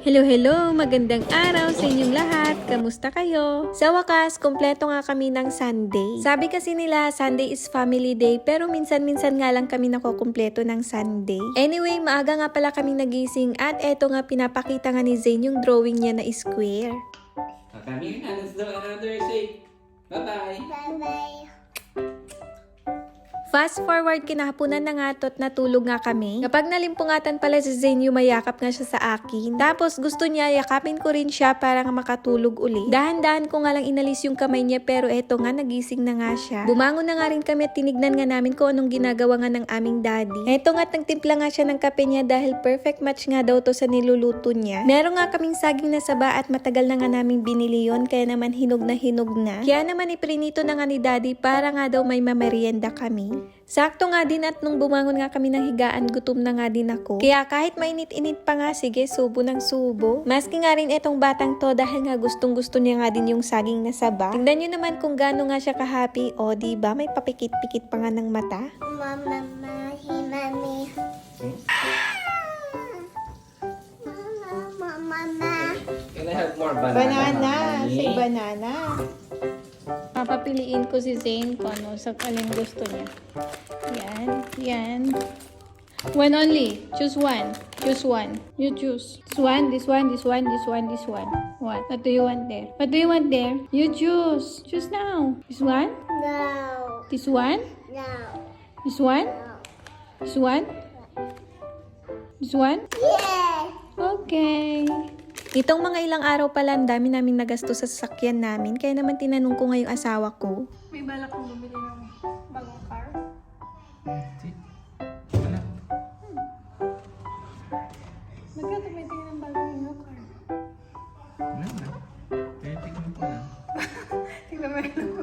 Hello, magandang araw sa inyong lahat. Kamusta kayo? Sa wakas, kompleto nga kami ng Sunday. Sabi kasi nila, Sunday is family day, pero minsan-minsan nga lang kami nakukumpleto ng Sunday. Anyway, maaga nga pala kami nagising at eto nga pinapakita nga ni Zane yung drawing niya na square. Come here na, let's do another shake. Bye-bye. Bye-bye. Fast forward, kinahapunan na nga to't natulog nga kami. Kapag nalimpungatan pala si Zane, yumayakap nga siya sa akin. Tapos gusto niya, yakapin ko rin siya para nga makatulog uli. Dahan-dahan ko nga lang inalis yung kamay niya, pero eto nga, nagising na nga siya. Bumangon na nga rin kami at tinignan nga namin kung anong ginagawa nga ng aming daddy. Eto nga, nagtimpla nga siya ng kape niya dahil perfect match nga daw to sa niluluto niya. Meron nga kaming saging na saba at matagal na nga naming binili yun, kaya naman hinog na hinog na. Kaya naman iprinito na nga ni daddy para nga daw may mamerienda kami. Sakto nga din at nung bumangon nga kami ng higaan, gutom na nga din ako. Kaya kahit mainit-init pa nga, sige, subo ng subo. Maski nga rin etong batang to dahil nga gustong-gusto niya nga din yung saging na saba. Tingnan nyo naman kung gaano nga siya ka-happy. O, diba? May papikit-pikit pa nga ng mata. Mama, mami. Mama. Can I have more banana? Banana. Mommy? Say banana. Papapiliin ko si Zane kung ano sa kaling gusto niya. Yan. Yan. One only. Choose one. Choose one. You choose. This one, this one, this one, this one, this one. What? What do you want there? What do you want there? You choose. Choose now. This one? No. This one? No. This one? No. This one? This one? Yes. Okay. Itong mga ilang araw pala, ang dami namin nagastos sa sasakyan namin. Kaya naman tinanong ko nga yung asawa ko. May balak kang bumili ng bagong car? Ano? Magkano may tingin ng bagong new car? Wala na. Tingnan ko lang. Tingnan mo yun.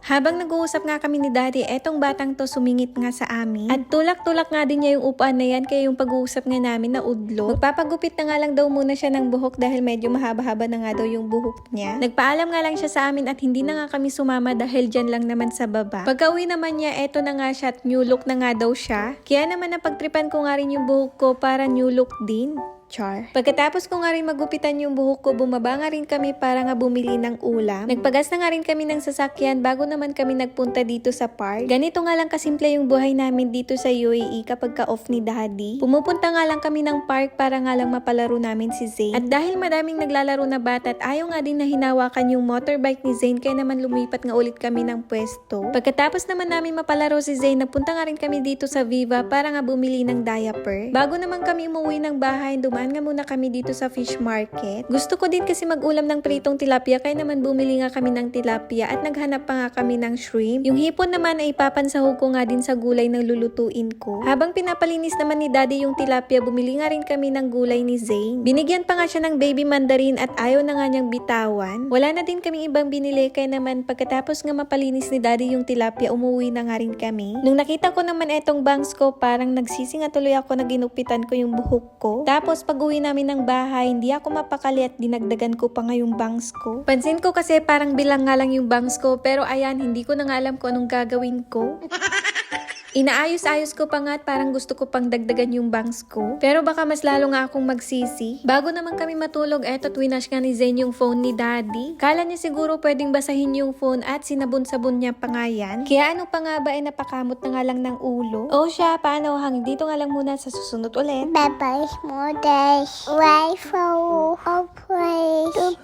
Habang nag-uusap nga kami ni Daddy, etong batang to sumingit nga sa amin. At tulak-tulak nga din niya yung upuan na yan, kaya yung pag-uusap nga namin na udlo. Magpapagupit na nga lang daw muna siya ng buhok dahil medyo mahaba-haba na nga daw yung buhok niya. Nagpaalam nga lang siya sa amin at hindi na nga kami sumama dahil dyan lang naman sa baba. Pagka-uwi naman niya, eto na nga siya at new look na nga daw siya. Kaya naman napagtripan ko nga rin yung buhok ko para new look din. Char. Pagkatapos ko nga rin magupitan yung buhok ko, bumaba nga rin kami para nga bumili ng ulam. Nagpagas na nga rin kami ng sasakyan bago naman kami nagpunta dito sa park. Ganito nga lang kasimple yung buhay namin dito sa UAE kapag ka-off ni Daddy. Pumupunta nga lang kami ng park para nga lang mapalaro namin si Zane. At dahil madaming naglalaro na bata at ayaw nga din na hinawakan yung motorbike ni Zane, kaya naman lumipat nga ulit kami ng pwesto. Pagkatapos naman namin mapalaro si Zane, nagpunta nga rin kami dito sa Viva para nga bumili ng diaper. Bago naman kami umuwi ng bahay, dumaan nga muna kami dito sa fish market. Gusto ko din kasi mag-ulam ng pritong tilapia, kaya naman bumili nga kami ng tilapia at naghanap pa nga kami ng shrimp. Yung hipon naman ay ipapansaho ko nga din sa gulay na lulutuin ko. Habang pinapalinis naman ni Daddy yung tilapia, bumili nga rin kami ng gulay ni Zane. Binigyan pa nga siya ng baby mandarin at ayaw na nga niyang bitawan. Wala na din kami ibang binili, kaya naman pagkatapos nga mapalinis ni Daddy yung tilapia, umuwi na nga rin kami. Nung nakita ko naman etong bangs ko, parang nagsisi nga tuloy ako na ginupitan ko yung buhok ko. Tapos pag uwi namin ng bahay, hindi ako mapakali at dinagdagan ko pa nga yung bangs ko. Pansin ko kasi parang bilang nga lang yung bangs ko, pero ayan, hindi ko na nga alam kung anong gagawin ko. Inaayos-ayos ko pa nga at parang gusto ko pang dagdagan yung bangs ko. Pero baka mas lalo nga akong magsisi. Bago naman kami matulog, eto twinash nga ni Zane yung phone ni Daddy. Kala niya siguro pwedeng basahin yung phone at sinabon-sabon niya pa nga yan. Kaya ano pa nga ba ay napakamot na nga lang ng ulo. O siya, paano? Hanggang dito nga lang muna, sa susunod ulit. Bye-bye, small days. Wait for. Oh, praise.